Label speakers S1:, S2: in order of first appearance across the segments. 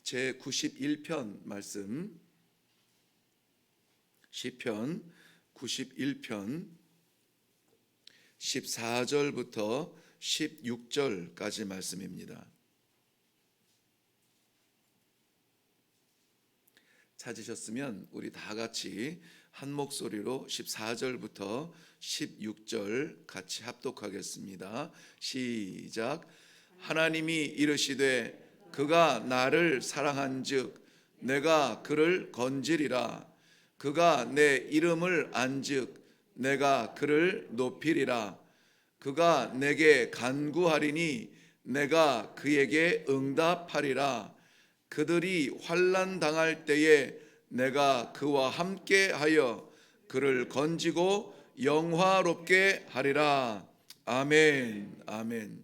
S1: 제91편 말씀, 시편 91편 14절부터 16절까지 말씀입니다. 찾으셨으면 우리 다 같이 한 목소리로 14절부터 16절 같이 합독하겠습니다. 시작. 하나님이 이르시되 그가 나를 사랑한즉 내가 그를 건지리라. 그가 내 이름을 안즉 내가 그를 높이리라. 그가 내게 간구하리니 내가 그에게 응답하리라. 그들이 환난 당할 때에 내가 그와 함께하여 그를 건지고 영화롭게 하리라. 아멘. 아멘.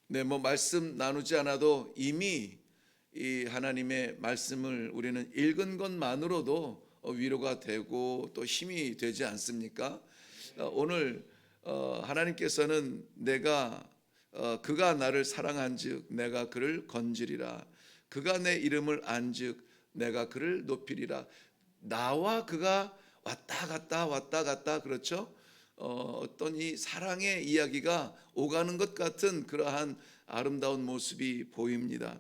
S1: 네, 말씀 나누지 않아도 이미 이 하나님의 말씀을 우리는 읽은 것만으로도 위로가 되고 또 힘이 되지 않습니까? 오늘 하나님께서는 그가 나를 사랑한즉 내가 그를 건지리라. 그가 내 이름을 안즉 내가 그를 높이리라. 나와 그가 왔다 갔다 그렇죠? 어떤 이 사랑의 이야기가 오가는 것 같은 그러한 아름다운 모습이 보입니다.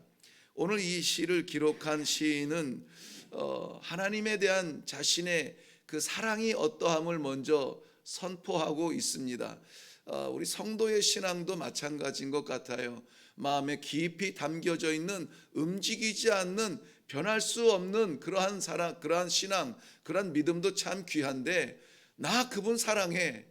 S1: 오늘 이 시를 기록한 시인은 하나님에 대한 자신의 그 사랑이 어떠함을 먼저 선포하고 있습니다. 우리 성도의 신앙도 마찬가지인 것 같아요. 마음에 깊이 담겨져 있는 움직이지 않는 변할 수 없는 그러한 사랑, 그러한 신앙, 그러한 믿음도 참 귀한데 나 그분 사랑해.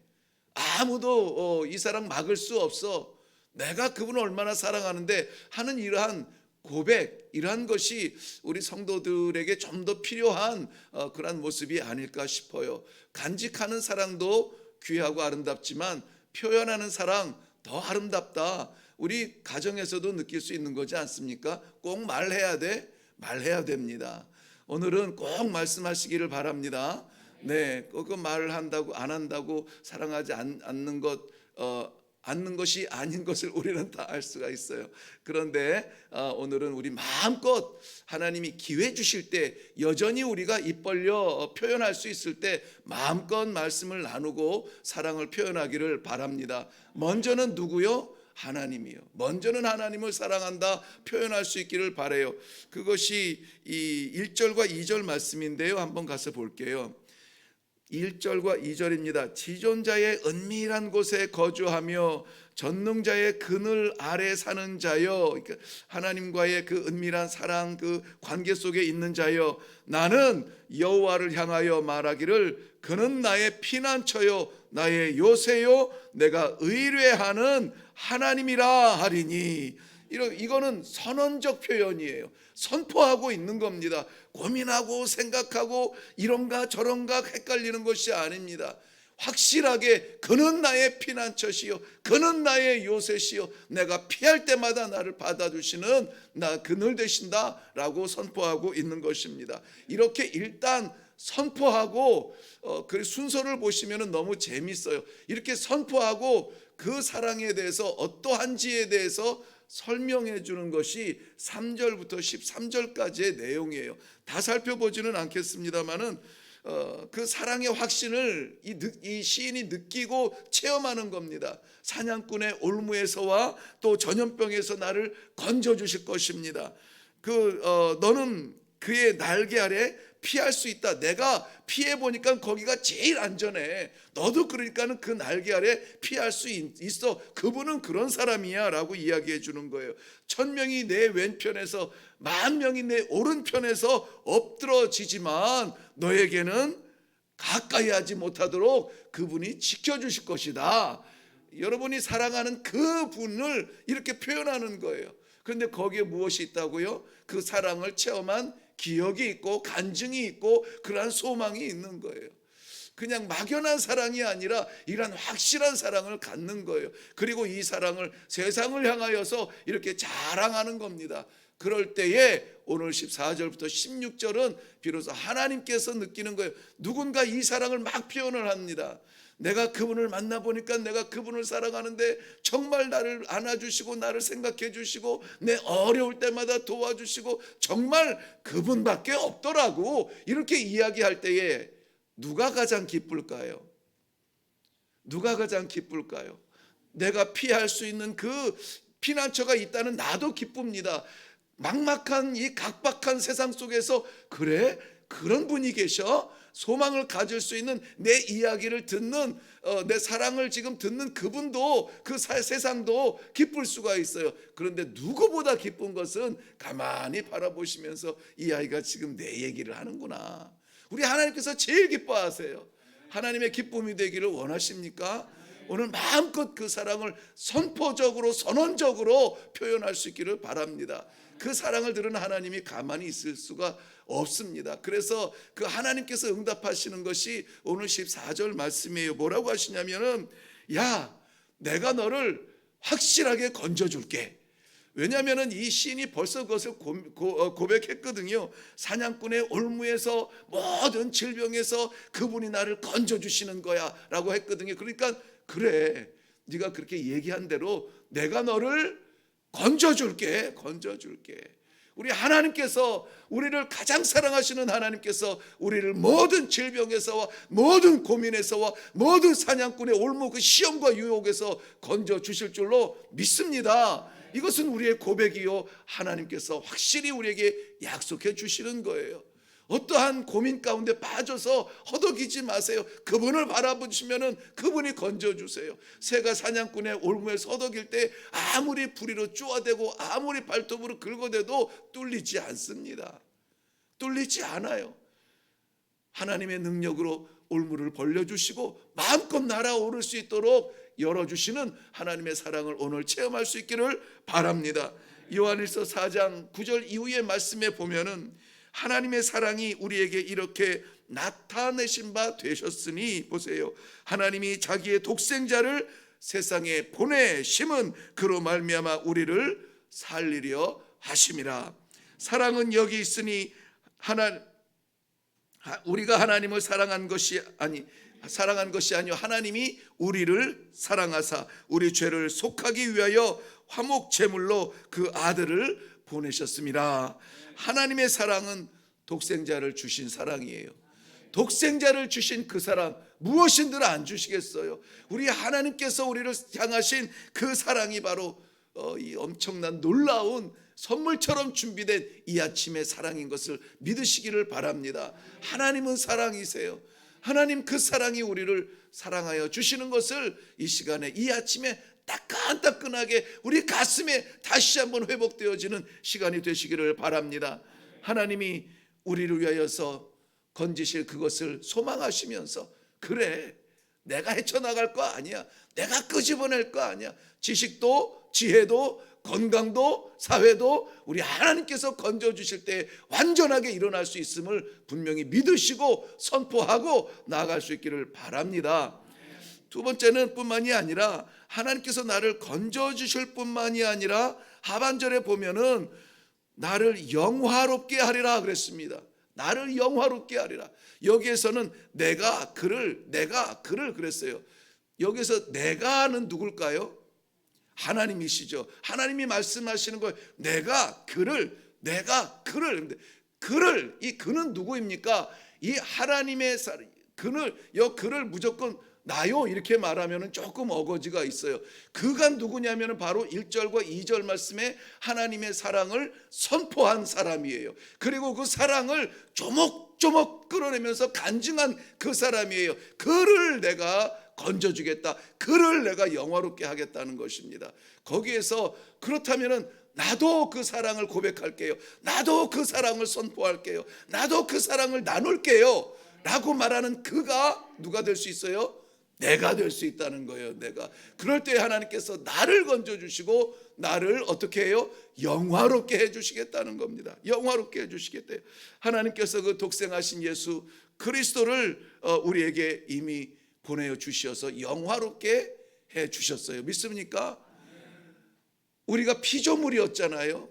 S1: 아무도 이 사랑 막을 수 없어. 내가 그분을 얼마나 사랑하는데 하는 이러한 고백, 이러한 것이 우리 성도들에게 좀 더 필요한 그러한 모습이 아닐까 싶어요. 간직하는 사랑도 귀하고 아름답지만 표현하는 사랑 더 아름답다. 우리 가정에서도 느낄 수 있는 거지 않습니까? 꼭 말해야 돼? 말해야 됩니다. 오늘은 꼭 말씀하시기를 바랍니다. 네, 그 말을 한다고 안 한다고 사랑하지 않는 것이 아닌 것을 우리는 다 알 수가 있어요. 그런데 오늘은 우리 마음껏 하나님이 기회 주실 때 여전히 우리가 입 벌려 표현할 수 있을 때 마음껏 말씀을 나누고 사랑을 표현하기를 바랍니다. 먼저는 누구요? 하나님이요. 먼저는 하나님을 사랑한다 표현할 수 있기를 바라요. 그것이 이 1절과 2절 말씀인데요. 한번 가서 볼게요. 1절과 2절입니다. 지존자의 은밀한 곳에 거주하며 전능자의 그늘 아래 사는 자여, 그러니까 하나님과의 그 은밀한 사랑, 그 관계 속에 있는 자여, 나는 여호와를 향하여 말하기를 그는 나의 피난처요 나의 요새요 내가 의뢰하는 하나님이라 하리니. 이거는 선언적 표현이에요. 선포하고 있는 겁니다. 고민하고 생각하고 이런가 저런가 헷갈리는 것이 아닙니다. 확실하게 그는 나의 피난처시요 그는 나의 요새시요 내가 피할 때마다 나를 받아주시는 나 그늘 되신다 라고 선포하고 있는 것입니다. 이렇게 일단 선포하고 그 순서를 보시면 너무 재밌어요. 이렇게 선포하고 그 사랑에 대해서 어떠한지에 대해서 설명해 주는 것이 3절부터 13절까지의 내용이에요. 다 살펴보지는 않겠습니다만은 그 사랑의 확신을 이 시인이 느끼고 체험하는 겁니다. 사냥꾼의 올무에서와 또 전염병에서 나를 건져 주실 것입니다. 너는 그의 날개 아래 피할 수 있다. 내가 피해 보니까 거기가 제일 안전해. 너도 그러니까는 그 날개 아래 피할 수 있어. 그분은 그런 사람이야 라고 이야기해 주는 거예요. 1000명이 내 왼편에서 10,000명이 내 오른편에서 엎드러지지만 너에게는 가까이 하지 못하도록 그분이 지켜주실 것이다. 여러분이 사랑하는 그분을 이렇게 표현하는 거예요. 그런데 거기에 무엇이 있다고요? 그 사랑을 체험한 기억이 있고 간증이 있고 그러한 소망이 있는 거예요. 그냥 막연한 사랑이 아니라 이런 확실한 사랑을 갖는 거예요. 그리고 이 사랑을 세상을 향하여서 이렇게 자랑하는 겁니다. 그럴 때에 오늘 14절부터 16절은 비로소 하나님께서 느끼는 거예요. 누군가 이 사랑을 막 표현을 합니다. 내가 그분을 만나보니까 내가 그분을 사랑하는데 정말 나를 안아주시고 나를 생각해 주시고 내 어려울 때마다 도와주시고 정말 그분밖에 없더라고. 이렇게 이야기할 때에 누가 가장 기쁠까요? 누가 가장 기쁠까요? 내가 피할 수 있는 그 피난처가 있다는 나도 기쁩니다. 막막한 이 각박한 세상 속에서 그래? 그런 분이 계셔? 소망을 가질 수 있는 내 이야기를 듣는 내 사랑을 지금 듣는 그분도 그 세상도 기쁠 수가 있어요. 그런데 누구보다 기쁜 것은 가만히 바라보시면서 이 아이가 지금 내 얘기를 하는구나. 우리 하나님께서 제일 기뻐하세요. 하나님의 기쁨이 되기를 원하십니까? 오늘 마음껏 그 사랑을 선포적으로 선언적으로 표현할 수 있기를 바랍니다. 그 사랑을 들은 하나님이 가만히 있을 수가 없습니다. 그래서 그 하나님께서 응답하시는 것이 오늘 14절 말씀이에요. 뭐라고 하시냐면은 야, 내가 너를 확실하게 건져줄게. 왜냐하면 이 시인이 벌써 그것을 고백했거든요. 사냥꾼의 올무에서 모든 질병에서 그분이 나를 건져주시는 거야 라고 했거든요. 그러니까 그래, 네가 그렇게 얘기한 대로 내가 너를 건져줄게. 우리 하나님께서, 우리를 가장 사랑하시는 하나님께서 우리를 모든 질병에서와 모든 고민에서와 모든 사냥꾼의 올무 그 시험과 유혹에서 건져주실 줄로 믿습니다. 이것은 우리의 고백이요, 하나님께서 확실히 우리에게 약속해 주시는 거예요. 어떠한 고민 가운데 빠져서 허덕이지 마세요. 그분을 바라보시면은 그분이 건져주세요. 새가 사냥꾼의 올무에서 허덕일 때 아무리 부리로 쪼아대고 아무리 발톱으로 긁어대도 뚫리지 않습니다. 뚫리지 않아요. 하나님의 능력으로 올무를 벌려주시고 마음껏 날아오를 수 있도록 열어주시는 하나님의 사랑을 오늘 체험할 수 있기를 바랍니다. 요한일서 4장 9절 이후의 말씀에 보면은 하나님의 사랑이 우리에게 이렇게 나타내신 바 되셨으니, 보세요, 하나님이 자기의 독생자를 세상에 보내심은 그로 말미암아 우리를 살리려 하심이라. 사랑은 여기 있으니 우리가 하나님을 사랑한 것이 아니요 하나님이 우리를 사랑하사 우리 죄를 속하기 위하여 화목 제물로 그 아들을 보내셨습니다. 하나님의 사랑은 독생자를 주신 사랑이에요. 독생자를 주신 그 사랑 무엇인들 안 주시겠어요? 우리 하나님께서 우리를 향하신 그 사랑이 바로 이 엄청난 놀라운 선물처럼 준비된 이 아침의 사랑인 것을 믿으시기를 바랍니다. 하나님은 사랑이세요. 하나님 그 사랑이 우리를 사랑하여 주시는 것을 이 시간에 이 아침에 따끈따끈하게 우리 가슴에 다시 한번 회복되어지는 시간이 되시기를 바랍니다. 하나님이 우리를 위하여서 건지실 그것을 소망하시면서 그래, 내가 헤쳐나갈 거 아니야, 내가 끄집어낼 거 아니야, 지식도 지혜도 건강도 사회도 우리 하나님께서 건져주실 때 완전하게 일어날 수 있음을 분명히 믿으시고 선포하고 나아갈 수 있기를 바랍니다. 두 번째는 뿐만이 아니라 하나님께서 나를 건져주실 뿐만이 아니라 하반절에 보면은 나를 영화롭게 하리라 그랬습니다. 나를 영화롭게 하리라. 여기에서는 내가 그를 그랬어요. 여기서 내가는 누굴까요? 하나님이시죠. 하나님이 말씀하시는 거예요. 내가 그를 이 그는 누구입니까? 이 하나님의 그를 무조건 나요 이렇게 말하면 조금 어거지가 있어요. 그가 누구냐면 바로 1절과 2절 말씀에 하나님의 사랑을 선포한 사람이에요. 그리고 그 사랑을 조목조목 끌어내면서 간증한 그 사람이에요. 그를 내가 건져주겠다, 그를 내가 영화롭게 하겠다는 것입니다. 거기에서 그렇다면 나도 그 사랑을 고백할게요, 나도 그 사랑을 선포할게요, 나도 그 사랑을 나눌게요 라고 말하는 그가 누가 될 수 있어요? 내가 될 수 있다는 거예요. 내가. 그럴 때 하나님께서 나를 건져주시고 나를 어떻게 해요? 영화롭게 해주시겠다는 겁니다. 영화롭게 해주시겠대요. 하나님께서 그 독생하신 예수 그리스도를 우리에게 이미 보내주셔서 영화롭게 해주셨어요. 믿습니까? 우리가 피조물이었잖아요.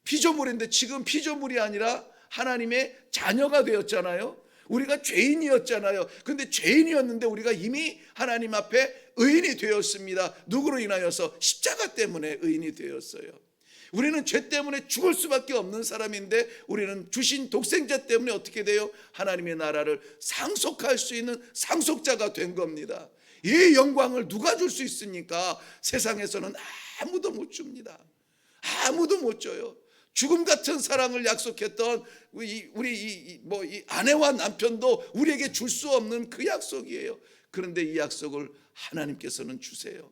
S1: 피조물인데 지금 피조물이 아니라 하나님의 자녀가 되었잖아요. 우리가 죄인이었잖아요. 근데 죄인이었는데 우리가 이미 하나님 앞에 의인이 되었습니다. 누구로 인하여서? 십자가 때문에 의인이 되었어요. 우리는 죄 때문에 죽을 수밖에 없는 사람인데 우리는 주신 독생자 때문에 어떻게 돼요? 하나님의 나라를 상속할 수 있는 상속자가 된 겁니다. 이 영광을 누가 줄 수 있습니까? 세상에서는 아무도 못 줍니다. 아무도 못 줘요. 죽음 같은 사랑을 약속했던 우리 아내와 남편도 우리에게 줄 수 없는 그 약속이에요. 그런데 이 약속을 하나님께서는 주세요.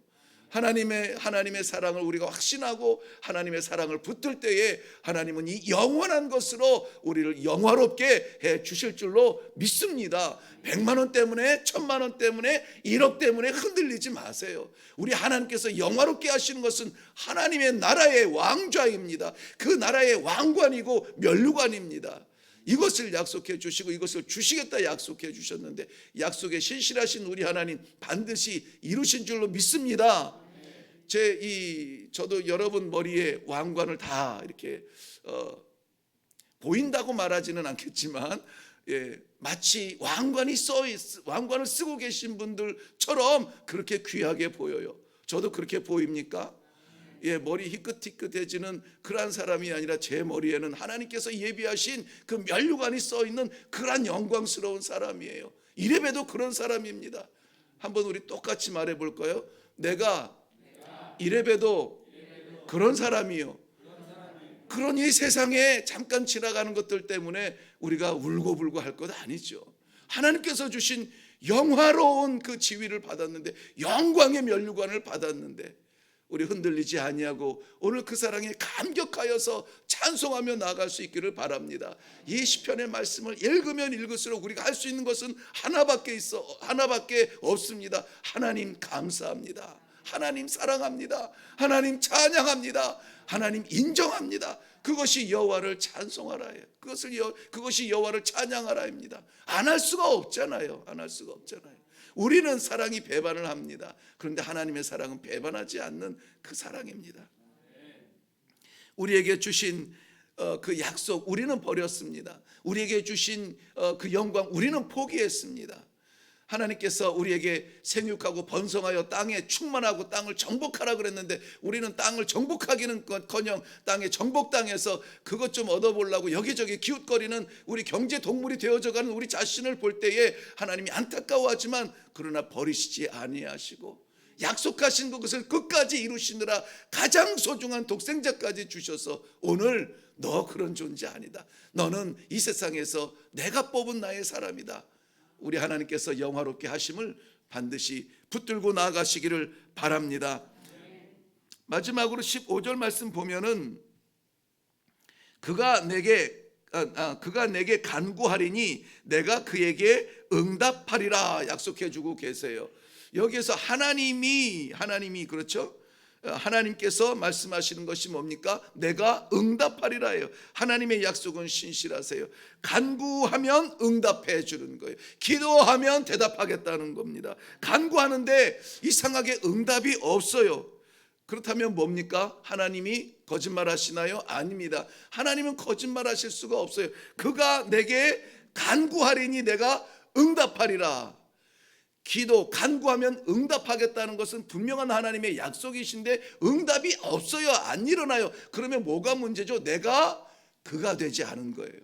S1: 하나님의 사랑을 우리가 확신하고 하나님의 사랑을 붙들 때에 하나님은 이 영원한 것으로 우리를 영화롭게 해 주실 줄로 믿습니다. 100만 원 때문에 1000만 원 때문에 1억 때문에 흔들리지 마세요. 우리 하나님께서 영화롭게 하시는 것은 하나님의 나라의 왕좌입니다. 그 나라의 왕관이고 면류관입니다. 이것을 약속해 주시고 이것을 주시겠다 약속해 주셨는데 약속에 신실하신 우리 하나님 반드시 이루신 줄로 믿습니다. 저도 여러분 머리에 왕관을 다 이렇게 보인다고 말하지는 않겠지만 마치 왕관을 쓰고 계신 분들처럼 그렇게 귀하게 보여요. 저도 그렇게 보입니까? 머리 희끗희끗해지는 그러한 사람이 아니라 제 머리에는 하나님께서 예비하신 그 면류관이 써있는 그러한 영광스러운 사람이에요. 이래봬도 그런 사람입니다. 한번 우리 똑같이 말해볼까요? 내가 이래봬도 그런 사람이요. 그러니 세상에 잠깐 지나가는 것들 때문에 우리가 울고불고 할 것 아니죠. 하나님께서 주신 영화로운 그 지위를 받았는데, 영광의 면류관을 받았는데 우리 흔들리지 아니하고 오늘 그 사랑에 감격하여서 찬송하며 나아갈 수 있기를 바랍니다. 이 시편의 말씀을 읽으면 읽을수록 우리가 할 수 있는 것은 하나밖에 없습니다. 하나님 감사합니다. 하나님 사랑합니다. 하나님 찬양합니다. 하나님 인정합니다. 그것이 여호와를 찬송하라예요. 그것이 여호와를 찬양하라입니다. 안 할 수가 없잖아요. 안 할 수가 없잖아요. 우리는 사랑이 배반을 합니다. 그런데 하나님의 사랑은 배반하지 않는 그 사랑입니다. 우리에게 주신 그 약속 우리는 버렸습니다. 우리에게 주신 그 영광 우리는 포기했습니다. 하나님께서 우리에게 생육하고 번성하여 땅에 충만하고 땅을 정복하라 그랬는데 우리는 땅을 정복하기는커녕 땅의 정복당에서 그것 좀 얻어보려고 여기저기 기웃거리는 우리 경제 동물이 되어져가는 우리 자신을 볼 때에 하나님이 안타까워하지만 그러나 버리시지 아니하시고 약속하신 그것을 끝까지 이루시느라 가장 소중한 독생자까지 주셔서 오늘 너 그런 존재 아니다. 너는 이 세상에서 내가 뽑은 나의 사람이다. 우리 하나님께서 영화롭게 하심을 반드시 붙들고 나아가시기를 바랍니다. 마지막으로 15절 말씀 보면은 그가 내게 간구하리니 내가 그에게 응답하리라 약속해 주고 계세요. 여기에서 하나님이 그렇죠? 하나님께서 말씀하시는 것이 뭡니까? 내가 응답하리라예요. 하나님의 약속은 신실하세요. 간구하면 응답해 주는 거예요. 기도하면 대답하겠다는 겁니다. 간구하는데 이상하게 응답이 없어요. 그렇다면 뭡니까? 하나님이 거짓말하시나요? 아닙니다. 하나님은 거짓말하실 수가 없어요. 그가 내게 간구하리니 내가 응답하리라. 기도, 간구하면 응답하겠다는 것은 분명한 하나님의 약속이신데 응답이 없어요. 안 일어나요. 그러면 뭐가 문제죠? 내가 그가 되지 않은 거예요.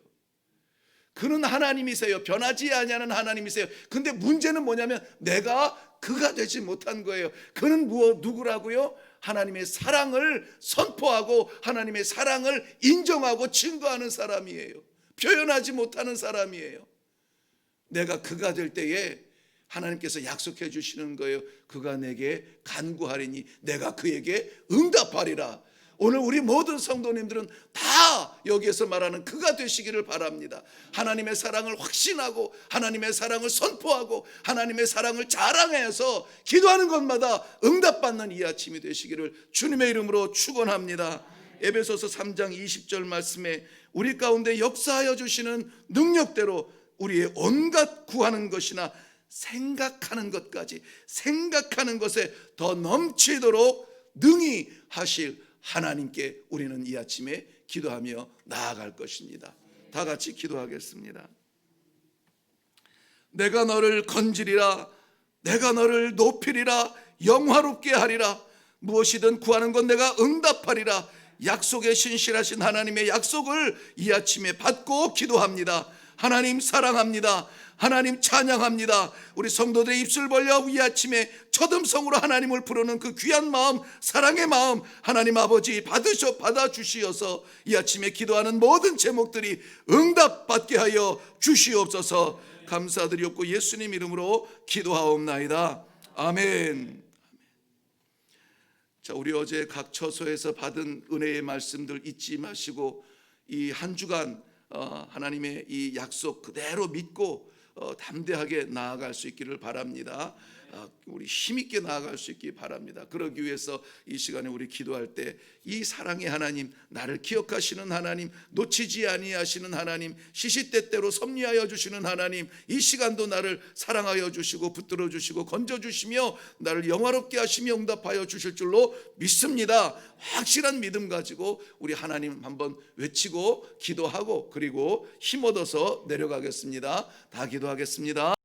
S1: 그는 하나님이세요. 변하지 아니하는 하나님이세요. 근데 문제는 뭐냐면 내가 그가 되지 못한 거예요. 그는 누구라고요? 하나님의 사랑을 선포하고 하나님의 사랑을 인정하고 증거하는 사람이에요. 표현하지 못하는 사람이에요. 내가 그가 될 때에 하나님께서 약속해 주시는 거예요. 그가 내게 간구하리니 내가 그에게 응답하리라. 오늘 우리 모든 성도님들은 다 여기에서 말하는 그가 되시기를 바랍니다. 하나님의 사랑을 확신하고 하나님의 사랑을 선포하고 하나님의 사랑을 자랑해서 기도하는 것마다 응답받는 이 아침이 되시기를 주님의 이름으로 축원합니다. 에베소서 3장 20절 말씀에 우리 가운데 역사하여 주시는 능력대로 우리의 온갖 구하는 것이나 생각하는 것까지 생각하는 것에 더 넘치도록 능히 하실 하나님께 우리는 이 아침에 기도하며 나아갈 것입니다. 다 같이 기도하겠습니다. 내가 너를 건지리라. 내가 너를 높이리라. 영화롭게 하리라. 무엇이든 구하는 건 내가 응답하리라. 약속에 신실하신 하나님의 약속을 이 아침에 받고 기도합니다. 하나님 사랑합니다. 하나님 찬양합니다. 우리 성도들의 입술 벌려 이 아침에 첫음성으로 하나님을 부르는 그 귀한 마음, 사랑의 마음 하나님 아버지 받아주시어서 이 아침에 기도하는 모든 제목들이 응답받게 하여 주시옵소서. 감사드리옵고 예수님 이름으로 기도하옵나이다. 아멘. 자, 우리 어제 각 처소에서 받은 은혜의 말씀들 잊지 마시고 이 한 주간 하나님의 이 약속 그대로 믿고 담대하게 나아갈 수 있기를 바랍니다. 우리 힘있게 나아갈 수 있기 바랍니다. 그러기 위해서 이 시간에 우리 기도할 때 이 사랑의 하나님, 나를 기억하시는 하나님, 놓치지 아니하시는 하나님, 시시때때로 섭리하여 주시는 하나님, 이 시간도 나를 사랑하여 주시고 붙들어 주시고 건져 주시며 나를 영화롭게 하시며 응답하여 주실 줄로 믿습니다. 확실한 믿음 가지고 우리 하나님 한번 외치고 기도하고 그리고 힘 얻어서 내려가겠습니다. 다 기도하겠습니다.